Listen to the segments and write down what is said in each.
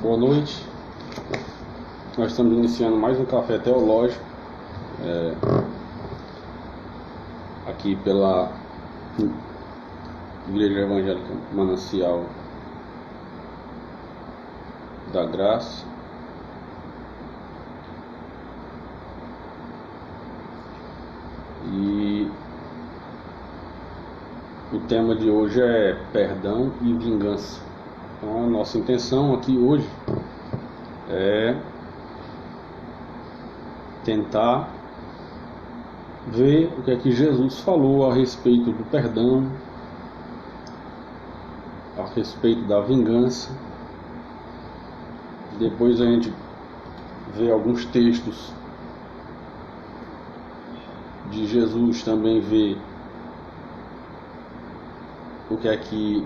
Boa noite. Nós estamos iniciando mais um café teológico aqui pela Igreja Evangélica Manancial da Graça. E o tema de hoje é perdão e vingança. Então a nossa intenção aqui hoje é tentar ver o que é que Jesus falou a respeito do perdão, a respeito da vingança. Depois a gente vê alguns textos de Jesus, também vê o que é que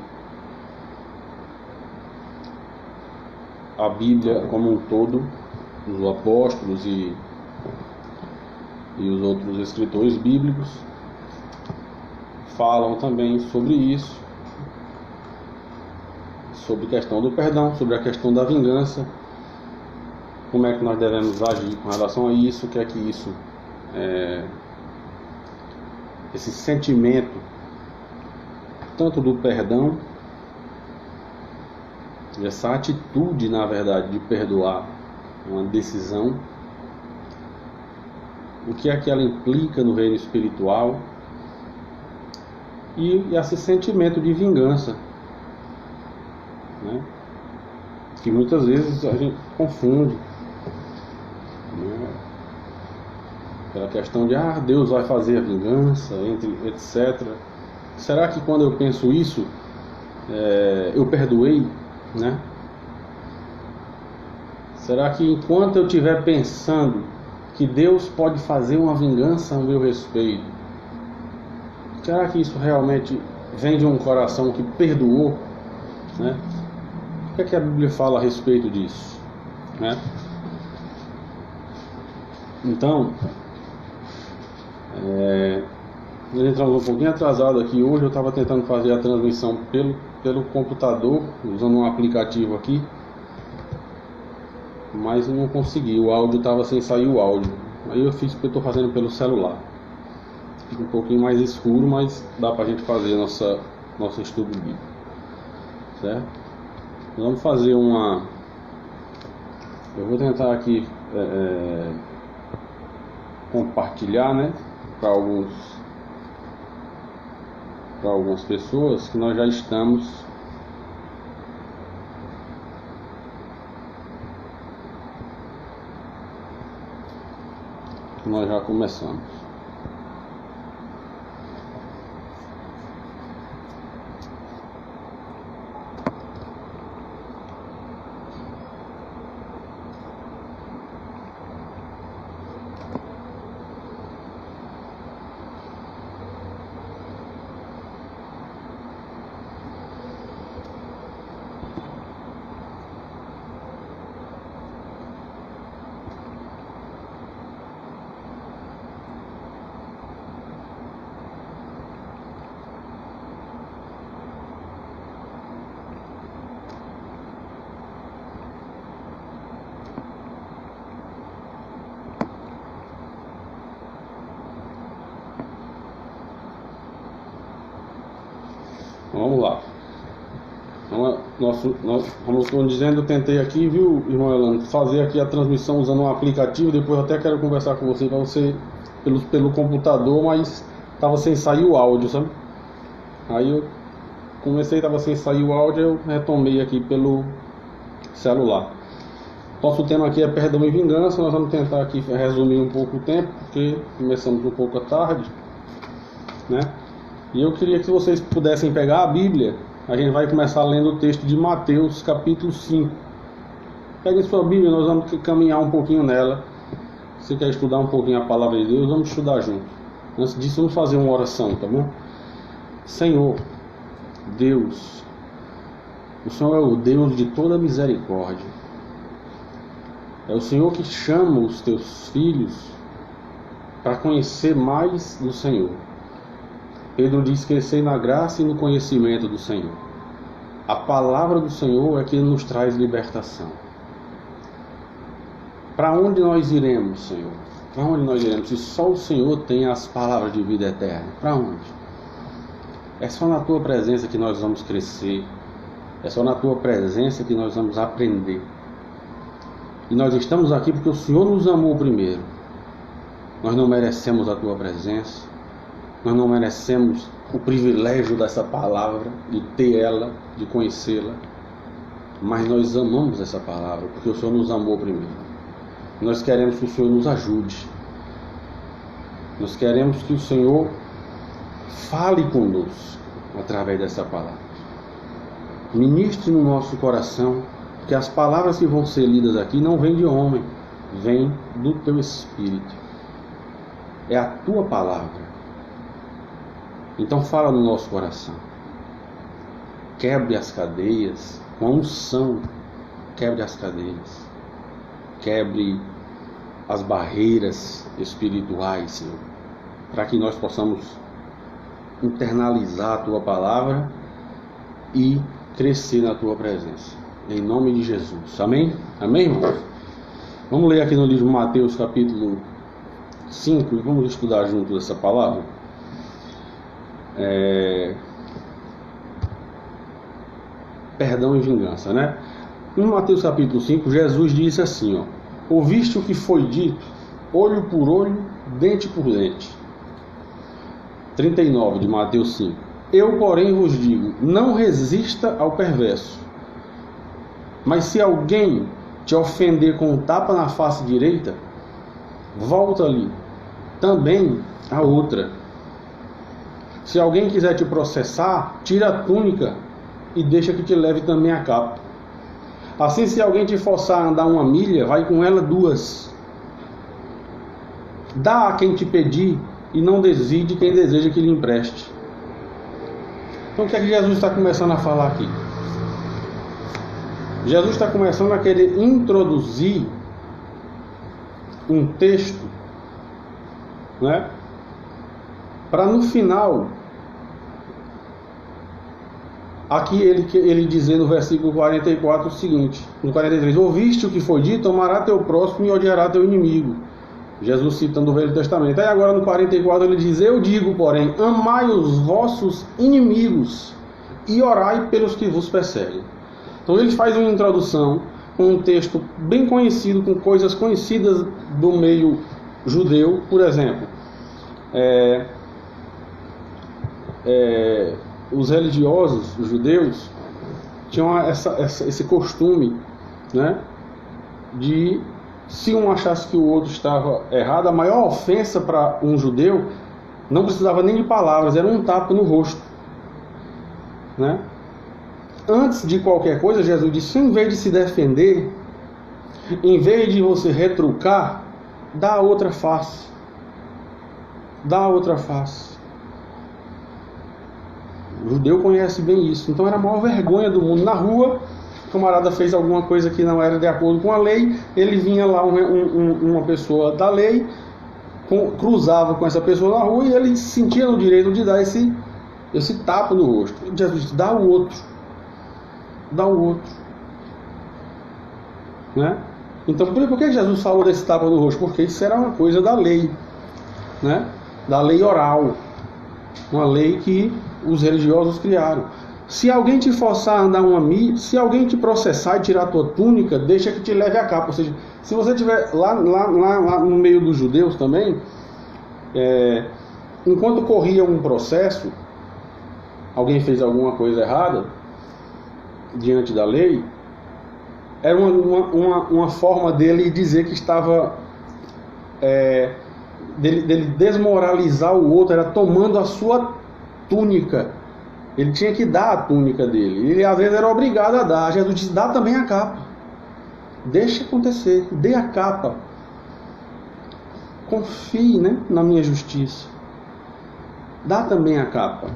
a Bíblia como um todo, os apóstolos e os outros escritores bíblicos falam também sobre isso, sobre a questão do perdão, sobre a questão da vingança, como é que nós devemos agir com relação a isso, o que é que isso esse sentimento tanto do perdão, essa atitude, na verdade, de perdoar, uma decisão, o que é que ela implica no reino espiritual, e esse sentimento de vingança, né? Que muitas vezes a gente confunde, né? Pela questão de Deus vai fazer a vingança, etc. Será que quando eu penso isso, eu perdoei, né? Será que enquanto eu estiver pensando que Deus pode fazer uma vingança ao meu respeito, será que isso realmente vem de um coração que perdoou, né? O que é que a Bíblia fala a respeito disso, né? Então, nós entramos um pouquinho atrasado aqui hoje. Eu estava tentando fazer a transmissão pelo computador, usando um aplicativo aqui, mas eu não consegui, o áudio estava sem sair o áudio. Aí eu fiz porque eu estou fazendo pelo celular. Fica um pouquinho mais escuro, mas dá para a gente fazer nosso estudo bíblico, certo? Vamos fazer eu vou tentar aqui compartilhar, né, para algumas pessoas que nós já estamos nós já começamos. Vamos lá. Como dizendo, eu tentei aqui, viu, irmão Elano, fazer aqui a transmissão usando um aplicativo. Depois eu até quero conversar com você, para você pelo computador, mas estava sem sair o áudio, sabe? Aí eu comecei, estava sem sair o áudio, eu retomei aqui pelo celular. Nosso tema aqui é perdão e vingança. Nós vamos tentar aqui resumir um pouco o tempo, porque começamos um pouco à tarde, né? E eu queria que vocês pudessem pegar a Bíblia. A gente vai começar lendo o texto de Mateus, capítulo 5. Peguem sua Bíblia, nós vamos caminhar um pouquinho nela. Se você quer estudar um pouquinho a palavra de Deus, vamos estudar junto. Antes disso, vamos fazer uma oração, tá bom? Senhor, Deus, o Senhor é o Deus de toda misericórdia. É o Senhor que chama os teus filhos para conhecer mais do Senhor. Pedro diz: crescer na graça e no conhecimento do Senhor. A palavra do Senhor é que nos traz libertação. Para onde nós iremos, Senhor? Para onde nós iremos? Se só o Senhor tem as palavras de vida eterna, para onde? É só na Tua presença que nós vamos crescer. É só na Tua presença que nós vamos aprender. E nós estamos aqui porque o Senhor nos amou primeiro. Nós não merecemos a Tua presença. Nós não merecemos o privilégio dessa palavra, de ter ela, de conhecê-la. Mas nós amamos essa palavra porque o Senhor nos amou primeiro. Nós queremos que o Senhor nos ajude. Nós queremos que o Senhor fale conosco através dessa palavra. Ministre no nosso coração, que as palavras que vão ser lidas aqui não vêm de homem, vêm do Teu Espírito. É a Tua palavra. Então fala no nosso coração. Quebre as cadeias, com a unção, quebre as cadeias. Quebre as barreiras espirituais, Senhor, para que nós possamos internalizar a Tua palavra e crescer na Tua presença. Em nome de Jesus. Amém? Amém, irmãos? Vamos ler aqui no livro de Mateus, capítulo 5, e vamos estudar junto essa palavra. Perdão e vingança, né? Em Mateus capítulo 5, Jesus disse assim, ouviste o que foi dito, olho por olho, dente por dente. 39 de Mateus 5. Eu, porém, vos digo, não resista ao perverso. Mas se alguém te ofender com um tapa na face direita, volta ali também a outra. Se alguém quiser te processar, tira a túnica e deixa que te leve também a capa. Assim, se alguém te forçar a andar 1 milha, vai com ela 2. Dá a quem te pedir e não desvie de quem deseja que lhe empreste. Então o que é que Jesus está começando a falar aqui? Jesus está começando a querer introduzir um texto, né, para no final, aqui ele dizer no versículo 44 o seguinte, no 43, ouviste o que foi dito, amará teu próximo e odiará teu inimigo. Jesus citando o Velho Testamento. Aí agora no 44 ele diz, eu digo, porém, amai os vossos inimigos e orai pelos que vos perseguem. Então ele faz uma introdução com um texto bem conhecido, com coisas conhecidas do meio judeu. Por exemplo, os religiosos, os judeus, tinham esse costume, né, de, se um achasse que o outro estava errado, a maior ofensa para um judeu não precisava nem de palavras, era um tapa no rosto, né? Antes de qualquer coisa, Jesus disse, em vez de se defender, em vez de você retrucar, dá a outra face. Dá a outra face. O judeu conhece bem isso. Então era a maior vergonha do mundo. Na rua, o camarada fez alguma coisa que não era de acordo com a lei, ele vinha lá uma pessoa da lei, cruzava com essa pessoa na rua e ele se sentia no direito de dar esse tapa no rosto. Jesus disse, dá o outro. Dá o outro, né? Então por que Jesus falou desse tapa no rosto? Porque isso era uma coisa da lei, né? Da lei oral, uma lei que os religiosos criaram. Se alguém te forçar a andar 1 milha, se alguém te processar e tirar a tua túnica, deixa que te leve a capa. Ou seja, se você estiver lá no meio dos judeus também, enquanto corria um processo, alguém fez alguma coisa errada diante da lei, era uma forma dele dizer que estava dele desmoralizar o outro, era tomando a sua túnica. Ele tinha que dar a túnica dele, ele às vezes era obrigado a dar. Jesus disse, dá também a capa, deixa acontecer, dê a capa, confie, né, na minha justiça, dá também a capa.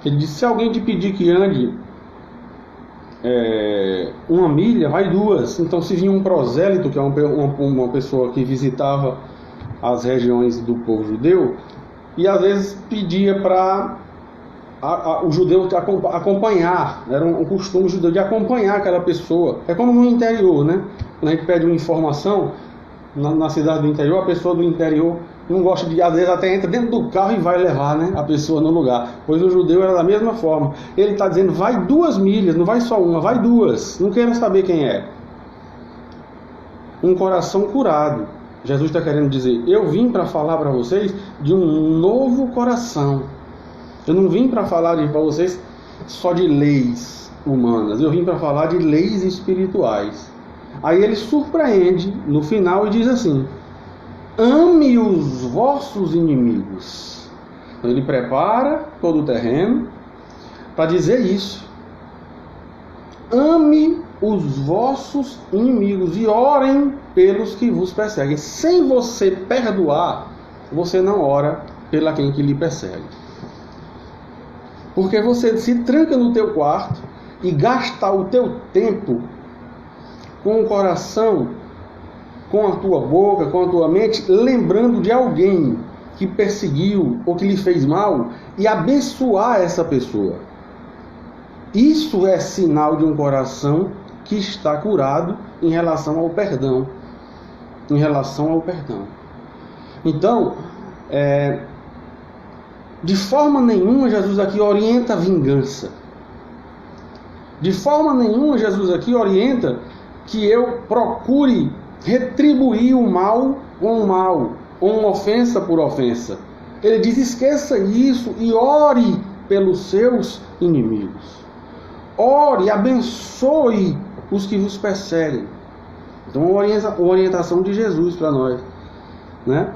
Ele disse, se alguém te pedir que ande 1 milha, vai 2. Então se vinha um prosélito, que é uma pessoa que visitava as regiões do povo judeu, e às vezes pedia para o judeu acompanhar, era um costume judeu de acompanhar aquela pessoa. É como no interior, né? Quando a gente pede uma informação na cidade do interior, a pessoa do interior não gosta de, às vezes até entra dentro do carro e vai levar, né, a pessoa no lugar. Pois o judeu era da mesma forma. Ele está dizendo, vai 2 milhas, não vai só uma, vai 2. Não quero saber quem é. Um coração curado. Jesus está querendo dizer, eu vim para falar para vocês de um novo coração. Eu não vim para falar para vocês só de leis humanas. Eu vim para falar de leis espirituais. Aí ele surpreende no final e diz assim, ame os vossos inimigos. Então ele prepara todo o terreno para dizer isso. Ame os vossos inimigos e orem pelos que vos perseguem. Sem você perdoar, você não ora pela quem que lhe persegue. Porque você se tranca no teu quarto e gasta o teu tempo com o coração, com a tua boca, com a tua mente, lembrando de alguém que perseguiu ou que lhe fez mal e abençoar essa pessoa. Isso é sinal de um coração que está curado em relação ao perdão. Em relação ao perdão. Então, de forma nenhuma Jesus aqui orienta a vingança. De forma nenhuma Jesus aqui orienta que eu procure retribuir o mal com o mal, ou uma ofensa por ofensa. Ele diz, esqueça isso e ore pelos seus inimigos. Ore, abençoe os que vos perseguem. Então, uma orientação de Jesus para nós, né?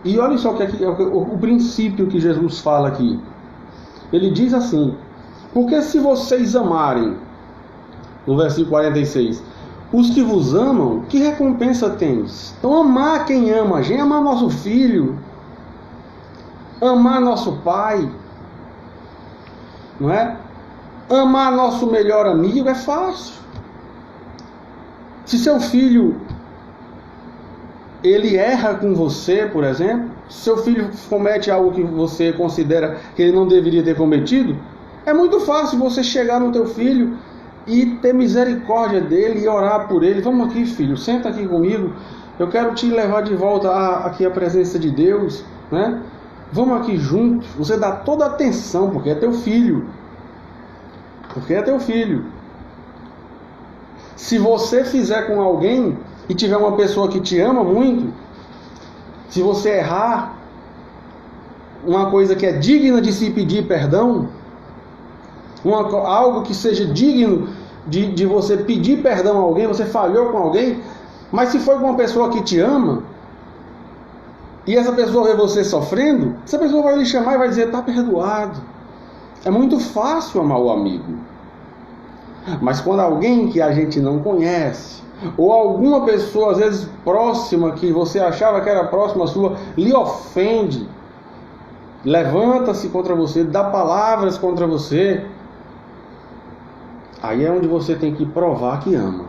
E olha só o princípio que Jesus fala aqui. Ele diz assim, porque se vocês amarem, no versículo 46, os que vos amam, que recompensa tens? Então, amar quem ama a gente, amar nosso filho, amar nosso pai, não é? Amar nosso melhor amigo é fácil. Se seu filho ele erra com você, por exemplo, se seu filho comete algo que você considera que ele não deveria ter cometido, é muito fácil você chegar no teu filho e ter misericórdia dele e orar por ele. Vamos aqui, filho, senta aqui comigo, eu quero te levar de volta aqui à presença de Deus, né? Vamos aqui juntos. Você dá toda a atenção, porque é teu filho. Porque é teu filho. Se você fizer com alguém e tiver uma pessoa que te ama muito, se você errar uma coisa que é digna de se pedir perdão, algo que seja digno de você pedir perdão a alguém, você falhou com alguém, mas se foi com uma pessoa que te ama, e essa pessoa vê você sofrendo, essa pessoa vai lhe chamar e vai dizer, está perdoado. É muito fácil amar o amigo. Mas quando alguém que a gente não conhece, ou alguma pessoa às vezes próxima, que você achava que era próxima sua, lhe ofende, levanta-se contra você, dá palavras contra você, aí é onde você tem que provar que ama.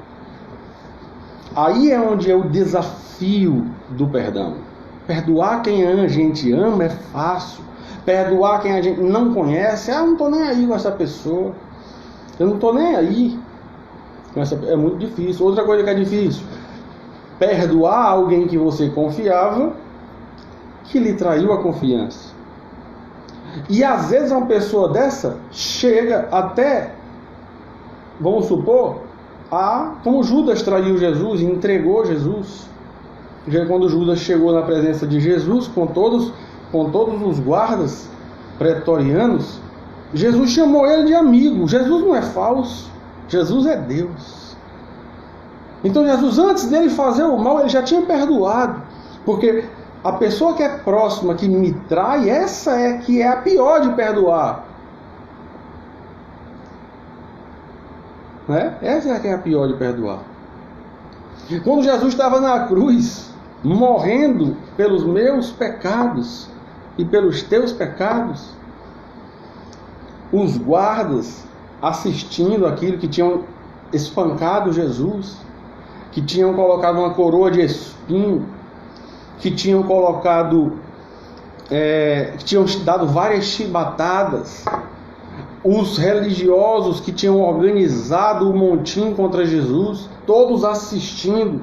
Aí é onde é o desafio do perdão. Perdoar quem a gente ama é fácil. Perdoar quem a gente não conhece, não estou nem aí com essa pessoa. Eu não estou nem aí. É muito difícil. Outra coisa que é difícil, perdoar alguém que você confiava, que lhe traiu a confiança. E às vezes uma pessoa dessa chega até, vamos supor, como Judas traiu Jesus e entregou Jesus. Quando Judas chegou na presença de Jesus com todos os guardas pretorianos, Jesus chamou ele de amigo. Jesus não é falso, Jesus é Deus. Então Jesus, antes dele fazer o mal, ele já tinha perdoado. Porque a pessoa que é próxima, que me trai, essa é que é a pior de perdoar. Né? Essa é que é a pior de perdoar. Quando Jesus estava na cruz, morrendo pelos meus pecados e pelos teus pecados, os guardas assistindo aquilo, que tinham espancado Jesus, que tinham colocado uma coroa de espinho, que tinham colocado, que tinham dado várias chibatadas, os religiosos que tinham organizado o montim contra Jesus, todos assistindo,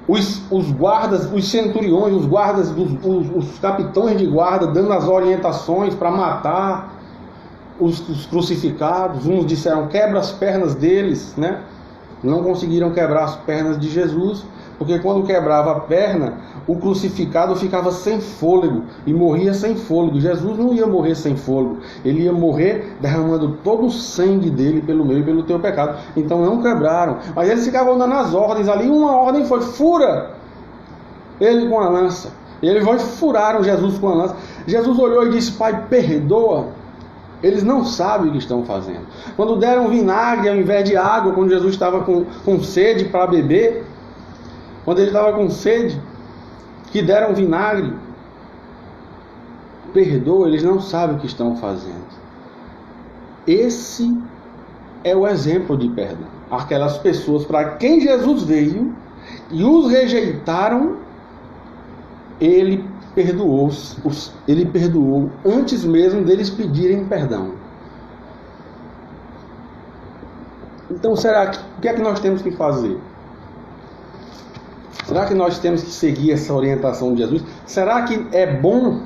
os guardas, os centuriões, os guardas, os capitães de guarda dando as orientações para matar os crucificados. Uns disseram: quebra as pernas deles, né? Não conseguiram quebrar as pernas de Jesus, porque quando quebrava a perna, o crucificado ficava sem fôlego e morria sem fôlego. Jesus não ia morrer sem fôlego, ele ia morrer derramando todo o sangue dele pelo meu e pelo teu pecado. Então não quebraram, mas eles ficavam dando as ordens ali. Uma ordem foi: fura ele com a lança. E eles furaram Jesus com a lança. Jesus olhou e disse: Pai, perdoa, eles não sabem o que estão fazendo. Quando deram vinagre ao invés de água, quando Jesus estava com sede para beber, quando ele estava com sede, que deram vinagre, perdoa, eles não sabem o que estão fazendo. Esse é o exemplo de perdão. Aquelas pessoas para quem Jesus veio e os rejeitaram, ele perdoou antes mesmo deles pedirem perdão. Então, o que é que nós temos que fazer? Será que nós temos que seguir essa orientação de Jesus? Será que é bom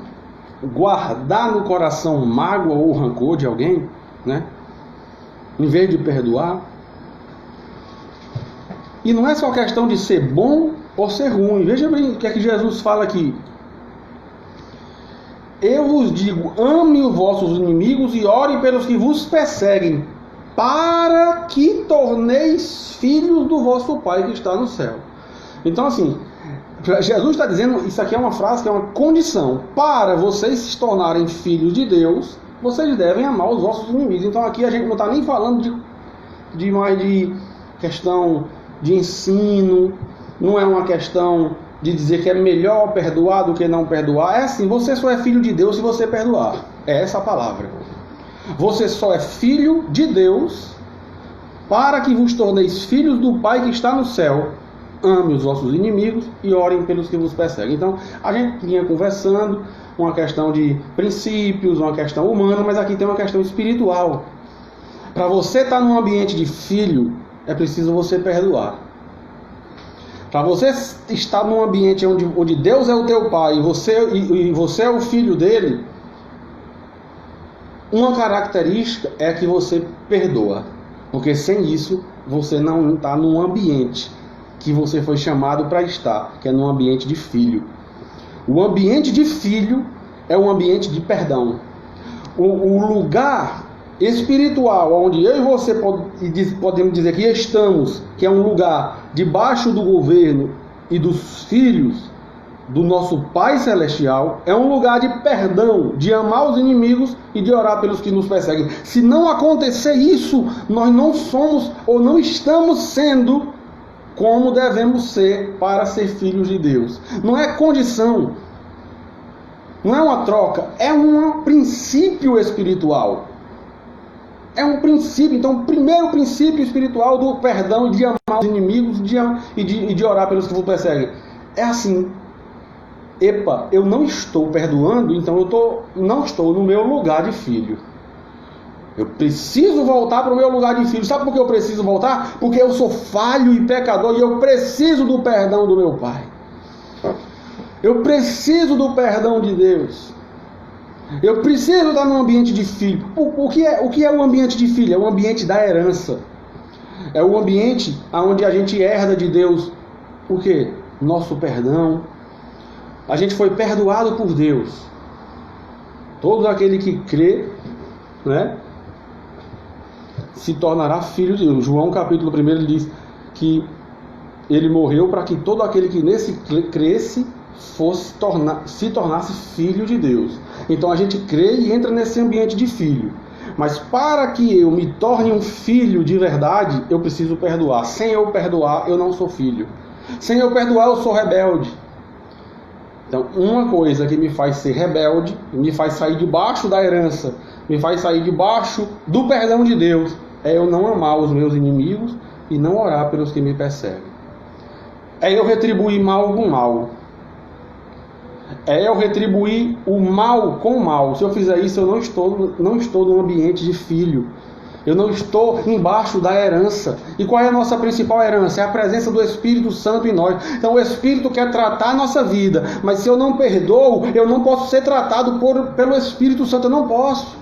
guardar no coração mágoa ou rancor de alguém, né? Em vez de perdoar? E não é só questão de ser bom ou ser ruim. Veja bem o que é que Jesus fala aqui. Eu vos digo, ame os vossos inimigos e ore pelos que vos perseguem, para que torneis filhos do vosso Pai que está no céu. Então, assim, Jesus está dizendo, isso aqui é uma frase que é uma condição. Para vocês se tornarem filhos de Deus, vocês devem amar os vossos inimigos. Então aqui a gente não está nem falando de mais de questão de ensino, não é uma questão de dizer que é melhor perdoar do que não perdoar. É assim: você só é filho de Deus se você perdoar. É essa a palavra. Você só é filho de Deus para que vos torneis filhos do Pai que está no céu. Ame os vossos inimigos e orem pelos que vos perseguem. Então, a gente vinha conversando uma questão de princípios, uma questão humana, mas aqui tem uma questão espiritual. Para você estar num ambiente de filho, é preciso você perdoar. Para você estar num ambiente onde Deus é o teu pai e você é o filho dele, uma característica é que você perdoa. Porque sem isso, você não está num ambiente que você foi chamado para estar, que é num ambiente de filho. O ambiente de filho é um ambiente de perdão. O lugar espiritual onde eu e você podemos dizer que estamos, que é um lugar debaixo do governo e dos filhos do nosso Pai Celestial, é um lugar de perdão, de amar os inimigos e de orar pelos que nos perseguem. Se não acontecer isso, nós não somos ou não estamos sendo como devemos ser para ser filhos de Deus. Não é condição, não é uma troca, é um princípio espiritual. É um princípio. Então, o primeiro princípio espiritual do perdão, de amar os inimigos e de orar pelos que vos perseguem, é assim: epa, eu não estou perdoando, então não estou no meu lugar de filho. Eu preciso voltar para o meu lugar de filho. Sabe por que eu preciso voltar? Porque eu sou falho e pecador e eu preciso do perdão do meu Pai. Eu preciso do perdão de Deus. Eu preciso estar num ambiente de filho. O que é o ambiente de filho? É o ambiente da herança. É o ambiente onde a gente herda de Deus o quê? Nosso perdão. A gente foi perdoado por Deus. Todo aquele que crê, né, se tornará filho de Deus. João capítulo 1 ele diz que ele morreu para que todo aquele que nesse cresce se tornasse filho de Deus. Então a gente crê e entra nesse ambiente de filho. Mas para que eu me torne um filho de verdade, eu preciso perdoar. Sem eu perdoar, eu não sou filho. Sem eu perdoar, eu sou rebelde. Então, uma coisa que me faz ser rebelde, me faz sair debaixo da herança, me faz sair debaixo do perdão de Deus, é eu não amar os meus inimigos e não orar pelos que me perseguem. É eu retribuir mal com mal. É eu retribuir o mal com o mal. Se eu fizer isso, eu não estou num ambiente de filho. Eu não estou embaixo da herança. E qual é a nossa principal herança? É a presença do Espírito Santo em nós. Então o Espírito quer tratar a nossa vida. Mas se eu não perdoo, eu não posso ser tratado pelo Espírito Santo. Eu não posso.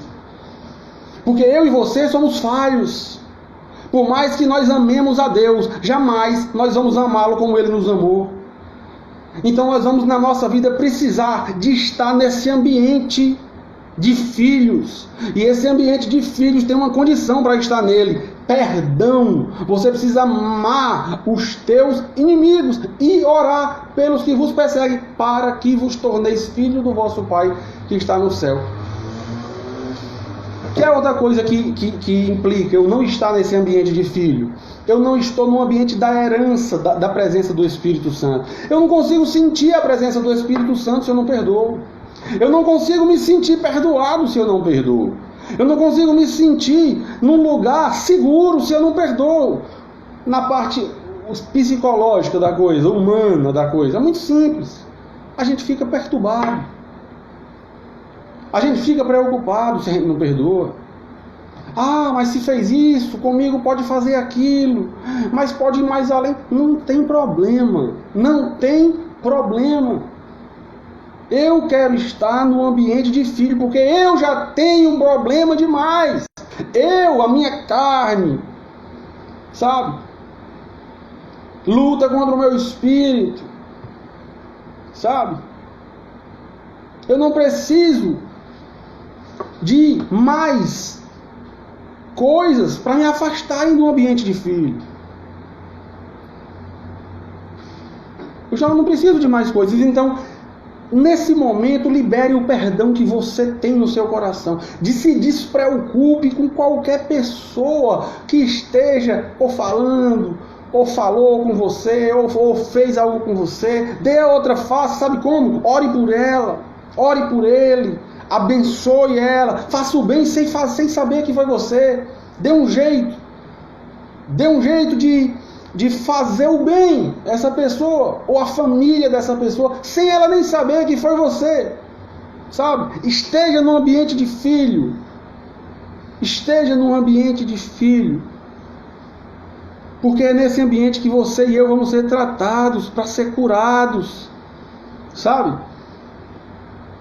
Porque eu e você somos falhos. Por mais que nós amemos a Deus, jamais nós vamos amá-lo como Ele nos amou. Então nós vamos na nossa vida precisar de estar nesse ambiente de filhos. E esse ambiente de filhos tem uma condição para estar nele: perdão. Você precisa amar os teus inimigos e orar pelos que vos perseguem, para que vos torneis filhos do vosso Pai que está no céu. Que é outra coisa que implica eu não estar nesse ambiente de filho? Eu não estou no ambiente da herança, da presença do Espírito Santo. Eu não consigo sentir a presença do Espírito Santo se eu não perdoo. Eu não consigo me sentir perdoado se eu não perdoo. Eu não consigo me sentir num lugar seguro se eu não perdoo. Na parte psicológica da coisa, humana da coisa, é muito simples. A gente fica perturbado. A gente fica preocupado se a gente não perdoa. Ah, mas se fez isso, comigo pode fazer aquilo, mas pode ir mais além. Não tem problema. Não tem problema. Eu quero estar no ambiente de filho, porque eu já tenho um problema demais. A minha carne, sabe? Luta contra o meu espírito, sabe? Eu não preciso de mais coisas para me afastarem do ambiente de filho. Eu já não preciso de mais coisas. Então, nesse momento, libere o perdão que você tem no seu coração. Se despreocupe com qualquer pessoa que esteja ou falando, ou falou com você, ou fez algo com você. Dê a outra face, sabe como? Ore por ela, ore por ele. Abençoe ela, faça o bem sem saber que foi você. Dê um jeito de fazer o bem a essa pessoa, ou a família dessa pessoa, sem ela nem saber que foi você, sabe? Esteja num ambiente de filho. Esteja num ambiente de filho. Porque é nesse ambiente que você e eu vamos ser tratados, para ser curados, sabe?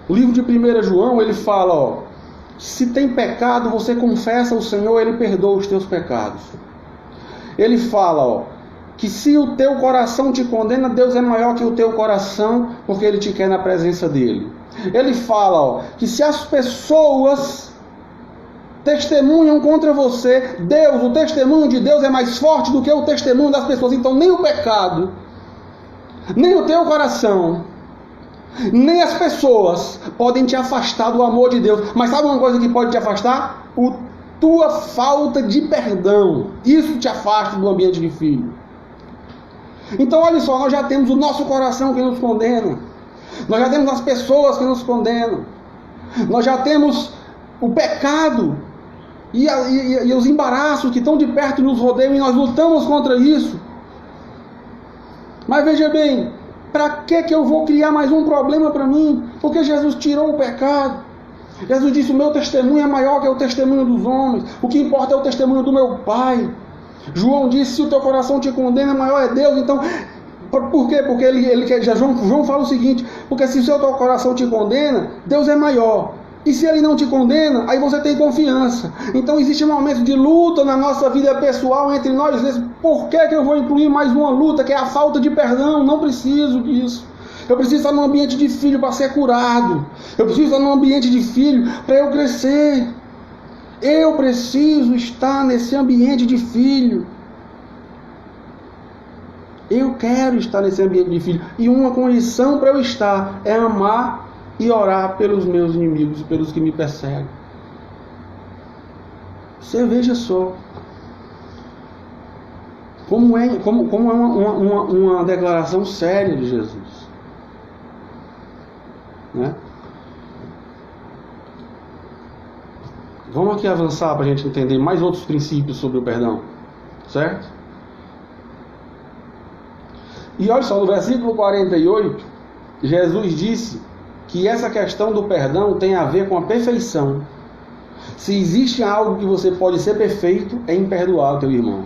O livro de 1 João, ele fala, se tem pecado, você confessa ao Senhor, Ele perdoa os teus pecados. Ele fala, que se o teu coração te condena, Deus é maior que o teu coração, porque Ele te quer na presença dEle. Ele fala, que se as pessoas testemunham contra você, o testemunho de Deus é mais forte do que o testemunho das pessoas. Então nem o pecado, nem o teu coração, nem as pessoas podem te afastar do amor de Deus. Mas sabe uma coisa que pode te afastar? Tua falta de perdão. Isso te afasta do ambiente de filho. Então olha só, nós já temos o nosso coração que nos condena. Nós já temos as pessoas que nos condenam. Nós já temos o pecado e os embaraços que estão de perto e nos rodeiam, e nós lutamos contra isso. Mas veja bem, para que eu vou criar mais um problema para mim? Porque Jesus tirou o pecado. Jesus disse, o meu testemunho é maior que o testemunho dos homens. O que importa é o testemunho do meu Pai. João disse, se o teu coração te condena, maior é Deus. Então, por quê? Porque João fala o seguinte, porque se o teu coração te condena, Deus é maior. E se Ele não te condena, aí você tem confiança. Então existe um momento de luta na nossa vida pessoal entre nós. Às vezes, por que eu vou incluir mais uma luta, que é a falta de perdão? Não preciso disso. Eu preciso estar num ambiente de filho para ser curado. Eu preciso estar num ambiente de filho para eu crescer. Eu preciso estar nesse ambiente de filho. Eu quero estar nesse ambiente de filho. E uma condição para eu estar é amar e orar pelos meus inimigos e pelos que me perseguem. Você veja só como é uma declaração séria de Jesus, né? Vamos aqui avançar para a gente entender mais outros princípios sobre o perdão, certo? E olha só, no versículo 48, Jesus disse que essa questão do perdão tem a ver com a perfeição. Se existe algo que você pode ser perfeito, é em perdoar o teu irmão.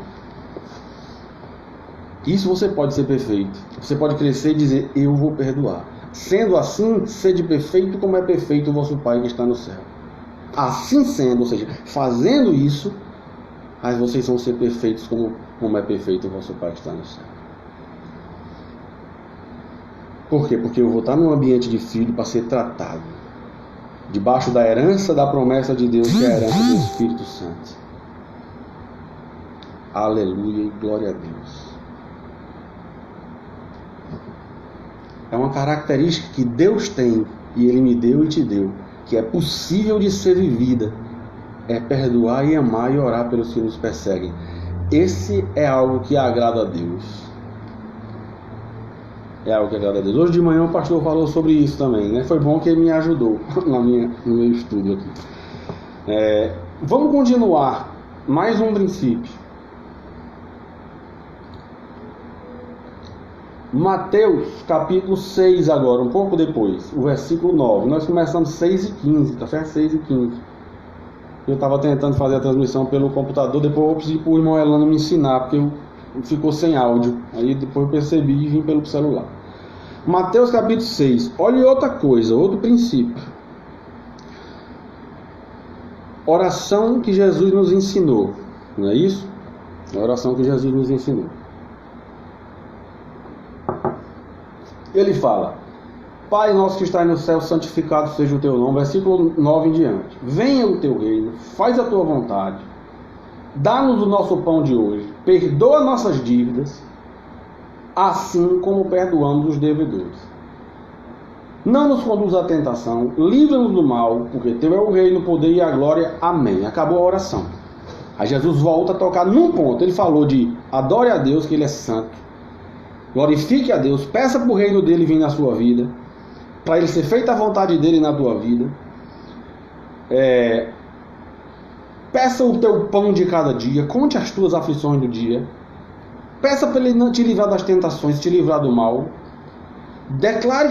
Isso você pode ser perfeito. Você pode crescer e dizer, eu vou perdoar. Sendo assim, sede perfeito como é perfeito o vosso Pai que está no céu. Assim sendo, ou seja, fazendo isso, aí vocês vão ser perfeitos como é perfeito o vosso Pai que está no céu. Por quê? Porque eu vou estar num ambiente de filho para ser tratado. Debaixo da herança da promessa de Deus, que é a herança do Espírito Santo. Aleluia e glória a Deus. É uma característica que Deus tem, e Ele me deu e te deu, que é possível de ser vivida, é perdoar e amar e orar pelos que nos perseguem. Esse é algo que agrada a Deus. É algo que agrada a Deus. Hoje de manhã o pastor falou sobre isso também, né? Foi bom que ele me ajudou no meu estudo aqui. Vamos continuar. Mais um princípio. Mateus capítulo 6 agora, um pouco depois, o versículo 9. Nós começamos 6 e 15, tá certo? 6 e 15. Eu estava tentando fazer a transmissão pelo computador, depois eu pedi para o irmão Elano me ensinar, porque ficou sem áudio. Aí depois eu percebi e vim pelo celular. Mateus capítulo 6. Olha outra coisa, outro princípio. Oração que Jesus nos ensinou. Não é isso? É a oração que Jesus nos ensinou. Ele fala, Pai nosso que está no céu, santificado seja o teu nome. Versículo 9 em diante. Venha o teu reino, faz a tua vontade. Dá-nos o nosso pão de hoje. Perdoa nossas dívidas, assim como perdoamos os devedores. Não nos conduza à tentação, livra-nos do mal, porque teu é o reino, o poder e a glória. Amém. Acabou a oração. Aí Jesus volta a tocar num ponto. Ele falou de adore a Deus, que Ele é santo. Glorifique a Deus, peça para o reino dele vir na sua vida, para ele ser feita a vontade dele na tua vida. Peça o teu pão de cada dia, conte as tuas aflições do dia, peça para ele não te livrar das tentações, te livrar do mal. Declare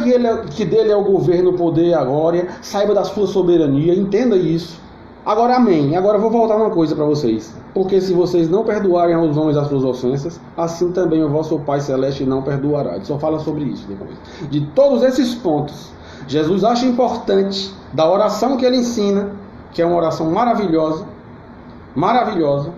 que dele é o governo, o poder e a glória, saiba da sua soberania, entenda isso. Agora, amém. Agora eu vou voltar uma coisa para vocês. Porque se vocês não perdoarem aos homens as suas ofensas, assim também o vosso Pai Celeste não perdoará. Ele só fala sobre isso depois. De todos esses pontos, Jesus acha importante da oração que ele ensina, que é uma oração maravilhosa, maravilhosa.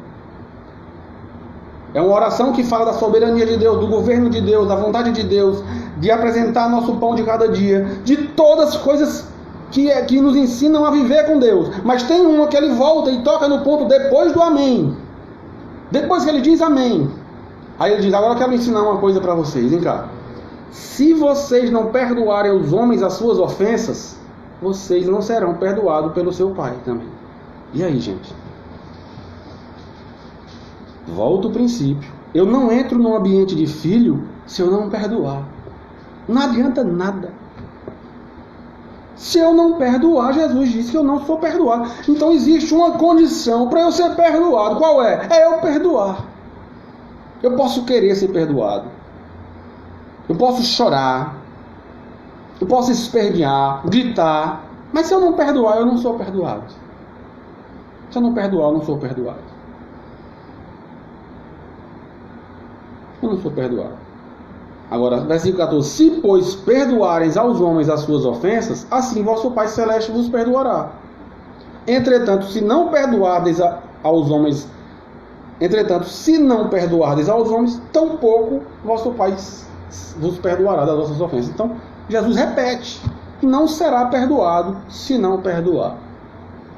É uma oração que fala da soberania de Deus, do governo de Deus, da vontade de Deus, de apresentar nosso pão de cada dia, de todas as coisas que nos ensinam a viver com Deus. Mas tem uma que ele volta e toca no ponto depois do amém. Depois que ele diz amém, aí ele diz, agora eu quero ensinar uma coisa para vocês, vem cá. Se vocês não perdoarem os homens as suas ofensas, vocês não serão perdoados pelo seu Pai também. E aí, gente? Volta o princípio. Eu não entro num ambiente de filho se eu não perdoar. Não adianta nada. Se eu não perdoar, Jesus disse que eu não sou perdoado. Então existe uma condição para eu ser perdoado. Qual é? É eu perdoar. Eu posso querer ser perdoado. Eu posso chorar. Eu posso espernear, gritar. Mas se eu não perdoar, eu não sou perdoado. Se eu não perdoar, eu não sou perdoado. Eu não sou perdoado. Agora, versículo 14. Se, pois, perdoareis aos homens as suas ofensas, assim vosso Pai Celeste vos perdoará. Entretanto, se não perdoardes aos homens, tampouco vosso Pai vos perdoará das vossas ofensas. Então, Jesus repete, não será perdoado se não perdoar.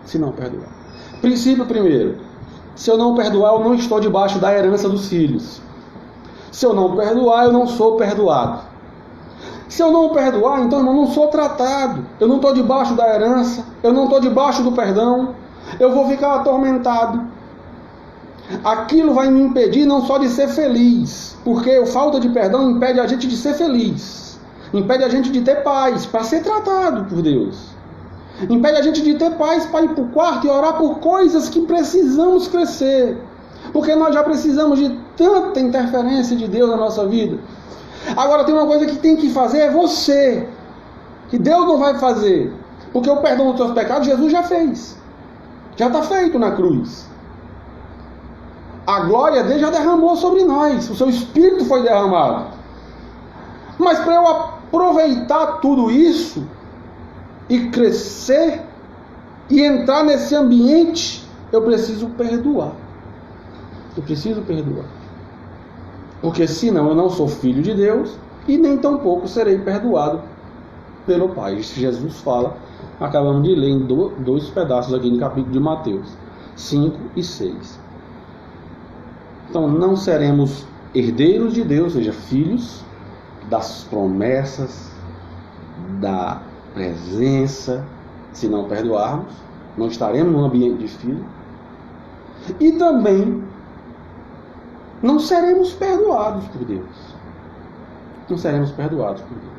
Se não perdoar. Princípio primeiro. Se eu não perdoar, eu não estou debaixo da herança dos filhos. Se eu não perdoar, eu não sou perdoado. Se eu não perdoar, então, irmão, eu não sou tratado. Eu não estou debaixo da herança. Eu não estou debaixo do perdão. Eu vou ficar atormentado. Aquilo vai me impedir não só de ser feliz, porque a falta de perdão impede a gente de ser feliz. Impede a gente de ter paz para ser tratado por Deus. Impede a gente de ter paz para ir para o quarto e orar por coisas que precisamos crescer. Porque nós já precisamos de tanta interferência de Deus na nossa vida. Agora tem uma coisa que tem que fazer, é você. que Deus não vai fazer, porque o perdão dos teus pecados Jesus já fez, já está feito na cruz. A glória dele já derramou sobre nós, o seu Espírito foi derramado. Mas para eu aproveitar tudo isso e crescer e entrar nesse ambiente, eu preciso perdoar. Eu preciso perdoar. Porque senão eu não sou filho de Deus e nem tampouco serei perdoado pelo Pai. Isso Jesus fala, acabamos de ler em dois pedaços aqui no capítulo de Mateus 5 e 6. Então não seremos herdeiros de Deus, ou seja, filhos das promessas, da presença, se não perdoarmos, não estaremos num ambiente de filho. E também não seremos perdoados por Deus. Não seremos perdoados por Deus.